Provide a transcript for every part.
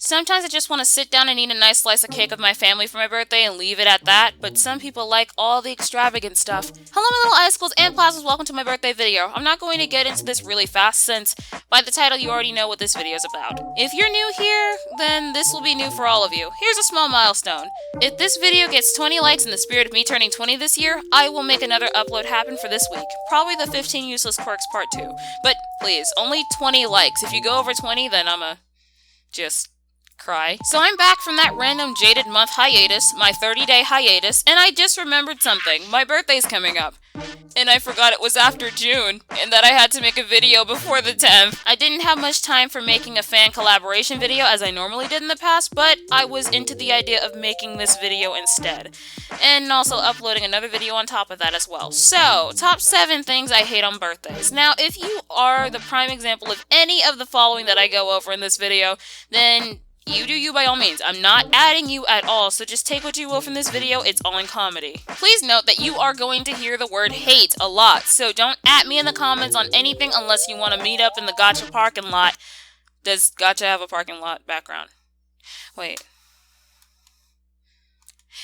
Sometimes I just want to sit down and eat a nice slice of cake with my family for my birthday and leave it at that, but some people like all the extravagant stuff. Hello my little icicles and plasmas, welcome to my birthday video. I'm not going to get into this really fast since by the title you already know what this video is about. If you're new here, then this will be new for all of you. Here's a small milestone. If this video gets 20 likes in the spirit of me turning 20 this year, I will make another upload happen for this week. Probably the 15 useless quirks part 2. But please, only 20 likes. If you go over 20, then I'ma just cry. So I'm back from that random jaded month hiatus, my 30-day hiatus, and I just remembered something. My birthday's coming up. And I forgot it was after June, and that I had to make a video before the 10th. I didn't have much time for making a fan collaboration video as I normally did in the past, but I was into the idea of making this video instead. And also uploading another video on top of that as well. So, top 7 things I hate on birthdays. Now, if you are the prime example of any of the following that I go over in this video, then you do you by all means. I'm not adding you at all, so just take what you will from this video, it's all in comedy. Please note that you are going to hear the word hate a lot, so don't at me in the comments on anything unless you want to meet up in the Gacha parking lot. Does Gacha have a parking lot background? Wait.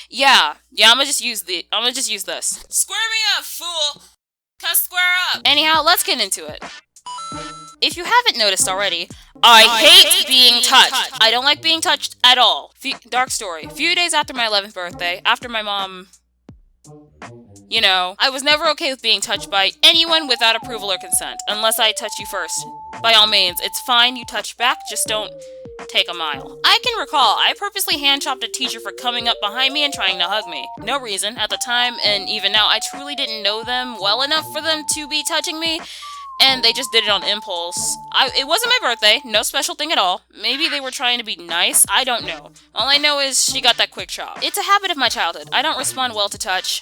Yeah, I'ma just use this. Square me up, fool! Come square up! Anyhow, let's get into it. If you haven't noticed already, I hate being touched. I don't like being touched at all. Dark story. A few days after my 11th birthday, after my mom, you know, I was never okay with being touched by anyone without approval or consent, unless I touch you first. By all means, it's fine, you touch back, just don't take a mile. I can recall, I purposely hand-chopped a teacher for coming up behind me and trying to hug me. No reason. At the time, and even now, I truly didn't know them well enough for them to be touching me. And they just did it on impulse. It wasn't my birthday, no special thing at all. Maybe they were trying to be nice, I don't know. All I know is she got that quick chop. It's a habit of my childhood. I don't respond well to touch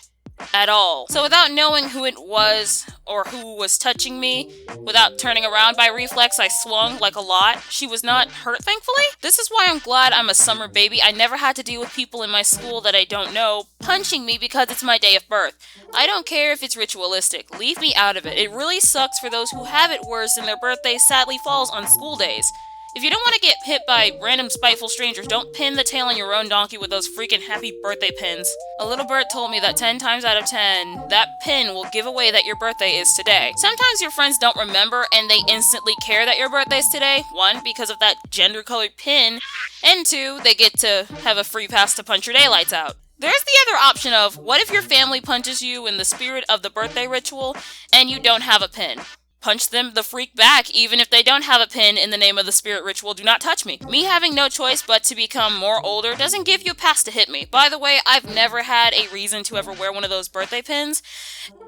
at all. So without knowing who it was or who was touching me, without turning around by reflex, I swung like a lot. She was not hurt, thankfully. This is why I'm glad I'm a summer baby. I never had to deal with people in my school that I don't know punching me because it's my day of birth. I don't care if it's ritualistic. Leave me out of it. It really sucks for those who have it worse and their birthday sadly falls on school days. If you don't want to get hit by random spiteful strangers, don't pin the tail on your own donkey with those freaking happy birthday pins. A little bird told me that 10 times out of 10, that pin will give away that your birthday is today. Sometimes your friends don't remember and they instantly care that your birthday is today. 1, because of that gender-colored pin, and 2, they get to have a free pass to punch your daylights out. There's the other option of, what if your family punches you in the spirit of the birthday ritual and you don't have a pin? Punch them the freak back, even if they don't have a pin in the name of the spirit ritual. Do not touch me. Me having no choice but to become more older doesn't give you a pass to hit me. By the way, I've never had a reason to ever wear one of those birthday pins,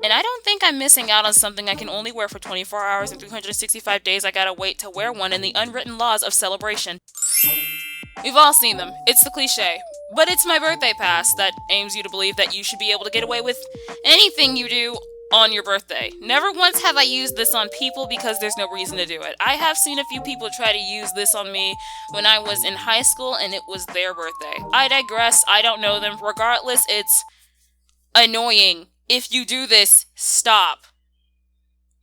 and I don't think I'm missing out on something I can only wear for 24 hours and 365 days. I gotta wait to wear one in the unwritten laws of celebration. We've all seen them. It's the cliche. But it's my birthday pass that aims you to believe that you should be able to get away with anything you do on your birthday. Never once have I used this on people because there's no reason to do it. I have seen a few people try to use this on me when I was in high school and it was their birthday. I digress, I don't know them. Regardless, it's annoying. If you do this, stop.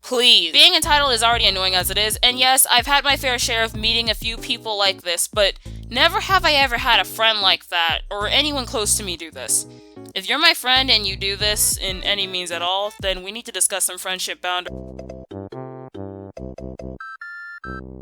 Please. Being entitled is already annoying as it is, and yes, I've had my fair share of meeting a few people like this, but never have I ever had a friend like that, or anyone close to me do this. If you're my friend and you do this in any means at all, then we need to discuss some friendship boundaries.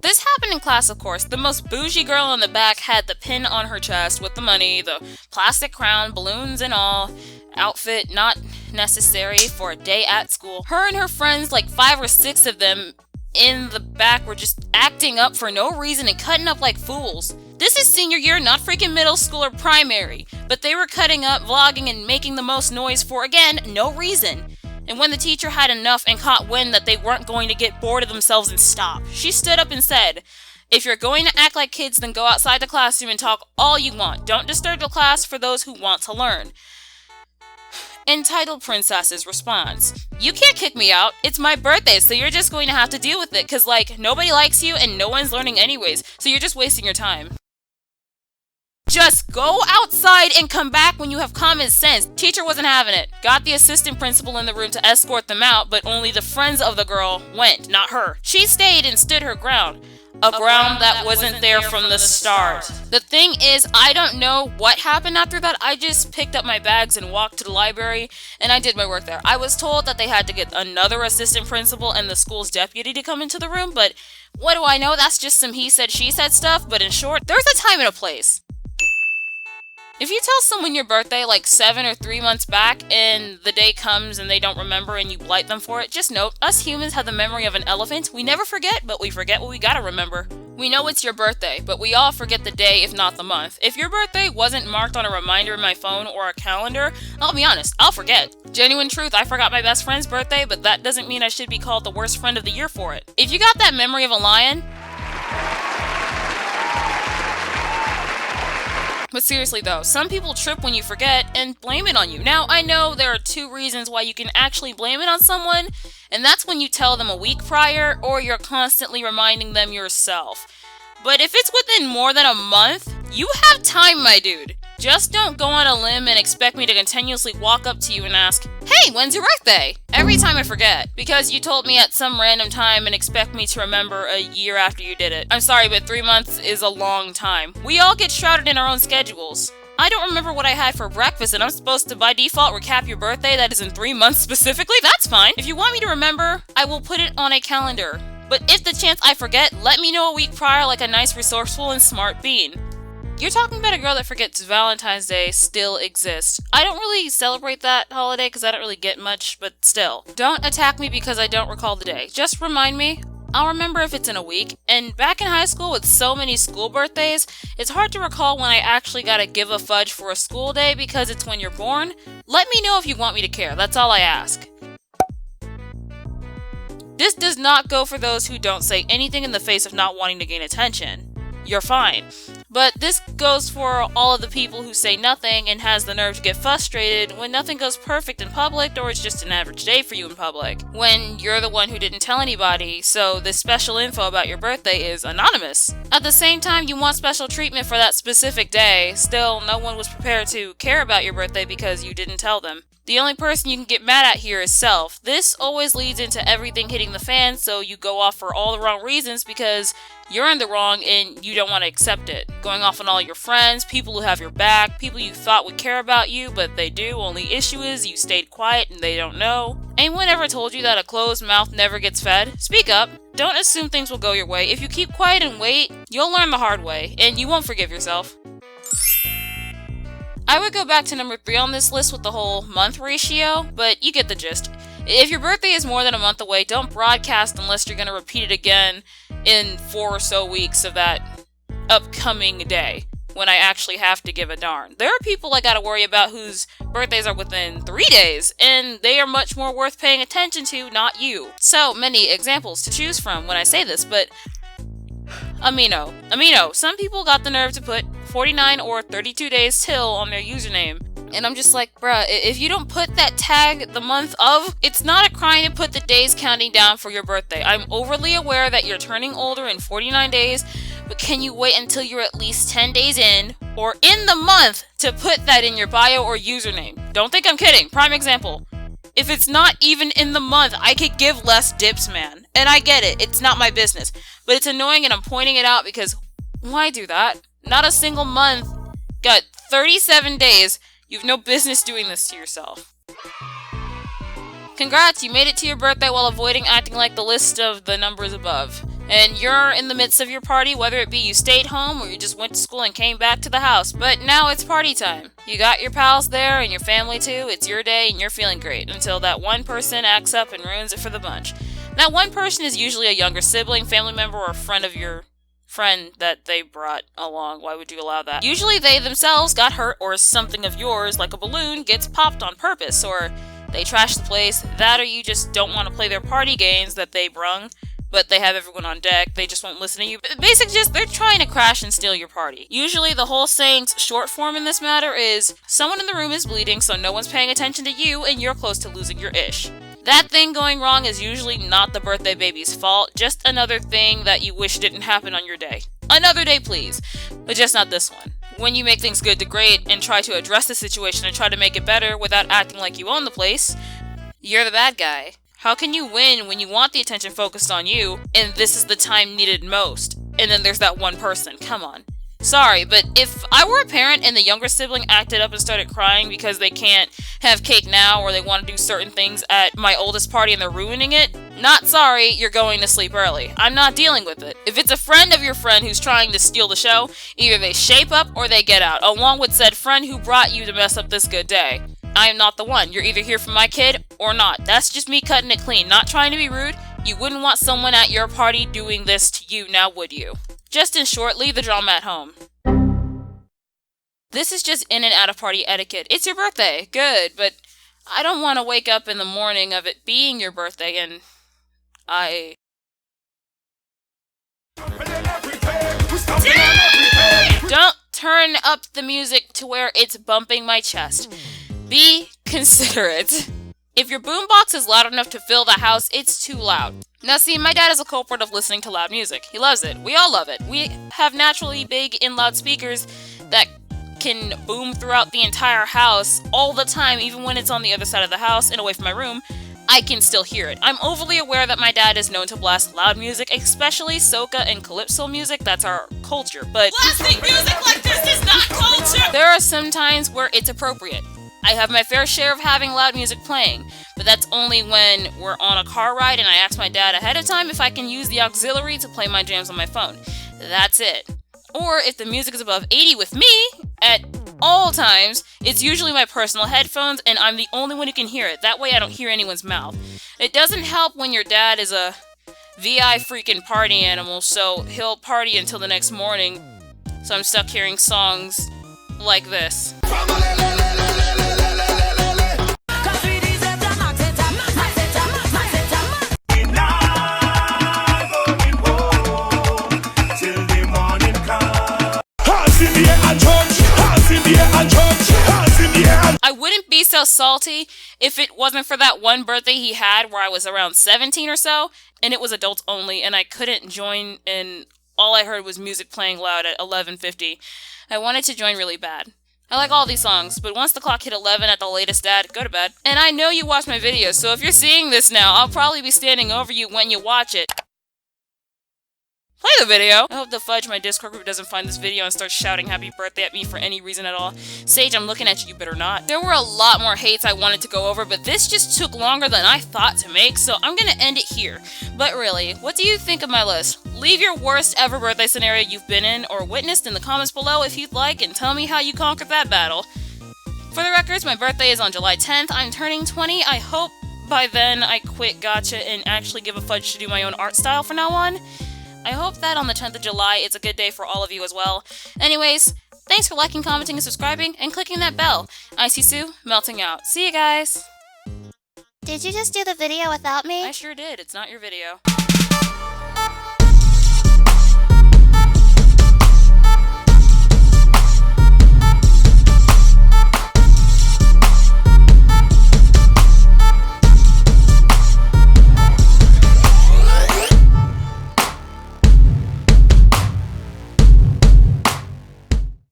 This happened in class, of course. The most bougie girl in the back had the pin on her chest with the money, the plastic crown, balloons and all. Outfit not necessary for a day at school. Her and her friends, like 5 or 6 of them in the back, were just acting up for no reason and cutting up like fools. This is senior year, not freaking middle school or primary, but they were cutting up, vlogging, and making the most noise for, again, no reason. And when the teacher had enough and caught wind that they weren't going to get bored of themselves and stop, she stood up and said, "If you're going to act like kids, then go outside the classroom and talk all you want. Don't disturb the class for those who want to learn." Entitled Princess's response: "You can't kick me out. It's my birthday, so you're just going to have to deal with it, cause like, nobody likes you and no one's learning anyways, so you're just wasting your time. Just go outside and come back when you have common sense." Teacher wasn't having it. Got the assistant principal in the room to escort them out, but only the friends of the girl went, not her. She stayed and stood her ground. A ground that wasn't there from the start. The thing is, I don't know what happened after that. I just picked up my bags and walked to the library, and I did my work there. I was told that they had to get another assistant principal and the school's deputy to come into the room, but what do I know? That's just some he said, she said stuff, but in short, there's a time and a place. If you tell someone your birthday like 7 or 3 months back and the day comes and they don't remember and you blight them for it, just note, us humans have the memory of an elephant. We never forget, but we forget what we gotta remember. We know it's your birthday, but we all forget the day if not the month. If your birthday wasn't marked on a reminder in my phone or a calendar, I'll be honest, I'll forget. Genuine truth, I forgot my best friend's birthday, but that doesn't mean I should be called the worst friend of the year for it. If you got that memory of a lion... But seriously though, some people trip when you forget and blame it on you. Now, I know there are 2 reasons why you can actually blame it on someone, and that's when you tell them a week prior, or you're constantly reminding them yourself. But if it's within more than a month, you have time, my dude. Just don't go on a limb and expect me to continuously walk up to you and ask, "Hey, when's your birthday?" every time I forget, because you told me at some random time and expect me to remember a year after you did it. I'm sorry, but 3 months is a long time. We all get shrouded in our own schedules. I don't remember what I had for breakfast and I'm supposed to by default recap your birthday that is in 3 months specifically? That's fine. If you want me to remember, I will put it on a calendar. But if the chance I forget, let me know a week prior like a nice, resourceful, and smart bean. You're talking about a girl that forgets Valentine's Day still exists. I don't really celebrate that holiday because I don't really get much, but still. Don't attack me because I don't recall the day. Just remind me. I'll remember if it's in a week. And back in high school with so many school birthdays, it's hard to recall when I actually gotta give a fudge for a school day because it's when you're born. Let me know if you want me to care. That's all I ask. This does not go for those who don't say anything in the face of not wanting to gain attention. You're fine. But this goes for all of the people who say nothing and has the nerve to get frustrated when nothing goes perfect in public or it's just an average day for you in public. When you're the one who didn't tell anybody, so this special info about your birthday is anonymous. At the same time, you want special treatment for that specific day, still no one was prepared to care about your birthday because you didn't tell them. The only person you can get mad at here is self. This always leads into everything hitting the fan, so you go off for all the wrong reasons because you're in the wrong and you don't want to accept it. Going off on all your friends, people who have your back, people you thought would care about you, but they do. Only issue is you stayed quiet and they don't know. Anyone ever told you that a closed mouth never gets fed? Speak up. Don't assume things will go your way. If you keep quiet and wait, you'll learn the hard way, and you won't forgive yourself. I would go back to number 3 on this list with the whole month ratio, but you get the gist. If your birthday is more than a month away, don't broadcast unless you're going to repeat it again in 4 or so weeks of that upcoming day, when I actually have to give a darn. There are people I gotta worry about whose birthdays are within 3 days, and they are much more worth paying attention to, not you. So many examples to choose from when I say this, but Amino. Some people got the nerve to put 49 or 32 days till on their username. And I'm just like, bruh, if you don't put that tag the month of, it's not a crime to put the days counting down for your birthday. I'm overly aware that you're turning older in 49 days, but can you wait until you're at least 10 days in, or in the month, to put that in your bio or username? Don't think I'm kidding. Prime example. If it's not even in the month, I could give less dips, man. And I get it, it's not my business. But it's annoying and I'm pointing it out because why do that? Not a single month. Got 37 days. You've no business doing this to yourself. Congrats, you made it to your birthday while avoiding acting like the list of the numbers above. And you're in the midst of your party, whether it be you stayed home or you just went to school and came back to the house. But now it's party time. You got your pals there and your family too. It's your day and you're feeling great until that one person acts up and ruins it for the bunch. That one person is usually a younger sibling, family member, or a friend of your friend that they brought along. Why would you allow that? Usually they themselves got hurt or something of yours, like a balloon, gets popped on purpose, or they trash the place. That or you just don't want to play their party games that they brung, but they have everyone on deck. They just won't listen to you. Basically, just they're trying to crash and steal your party. Usually the whole saying's short form in this matter is, someone in the room is bleeding, so no one's paying attention to you, and you're close to losing your ish. That thing going wrong is usually not the birthday baby's fault, just another thing that you wish didn't happen on your day. Another day, please, but just not this one. When you make things good to great and try to address the situation and try to make it better without acting like you own the place, you're the bad guy. How can you win when you want the attention focused on you, and this is the time needed most? and then there's that one person. Come on. Sorry, but if I were a parent and the younger sibling acted up and started crying because they can't have cake now or they want to do certain things at my oldest party and they're ruining it, not sorry, you're going to sleep early. I'm not dealing with it. If it's a friend of your friend who's trying to steal the show, either they shape up or they get out, along with said friend who brought you to mess up this good day. I am not the one. You're either here for my kid or not. That's just me cutting it clean, not trying to be rude. You wouldn't want someone at your party doing this to you, now would you? Just in short, leave the drama at home. This is just in and out of party etiquette. It's your birthday, good, but I don't want to wake up in the morning of it being your birthday and Don't turn up the music to where it's bumping my chest. Be considerate. If your boombox is loud enough to fill the house, it's too loud. Now see, my dad is a culprit of listening to loud music. He loves it. We all love it. We have naturally big in-loud speakers that can boom throughout the entire house all the time, even when it's on the other side of the house and away from my room. I can still hear it. I'm overly aware that my dad is known to blast loud music, especially soca and calypso music. That's our culture, but blasting music like this is not culture! There are some times where it's appropriate. I have my fair share of having loud music playing, but that's only when we're on a car ride and I ask my dad ahead of time if I can use the auxiliary to play my jams on my phone. That's it. Or if the music is above 80 with me, at all times, it's usually my personal headphones and I'm the only one who can hear it. That way I don't hear anyone's mouth. It doesn't help when your dad is a VI freaking party animal, so he'll party until the next morning. So I'm stuck hearing songs like this. I wouldn't be so salty if it wasn't for that one birthday he had where I was around 17 or so, and it was adults only, and I couldn't join, and all I heard was music playing loud at 11:50. I wanted to join really bad. I like all these songs, but once the clock hit 11 at the latest, Dad, go to bed. And I know you watch my videos, so if you're seeing this now, I'll probably be standing over you when you watch it. Play the video! I hope the fudge my Discord group doesn't find this video and start shouting happy birthday at me for any reason at all. Sage, I'm looking at you, you better not. There were a lot more hates I wanted to go over, but this just took longer than I thought to make, so I'm gonna end it here. But really, what do you think of my list? Leave your worst ever birthday scenario you've been in or witnessed in the comments below if you'd like, and tell me how you conquered that battle. For the records, my birthday is on July 10th. I'm turning 20. I hope by then I quit Gacha and actually give a fudge to do my own art style from now on. I hope that on the 10th of July, it's a good day for all of you as well. Anyways, thanks for liking, commenting, and subscribing, and clicking that bell. Icey Sue, melting out. See you guys! Did you just do the video without me? I sure did. It's not your video.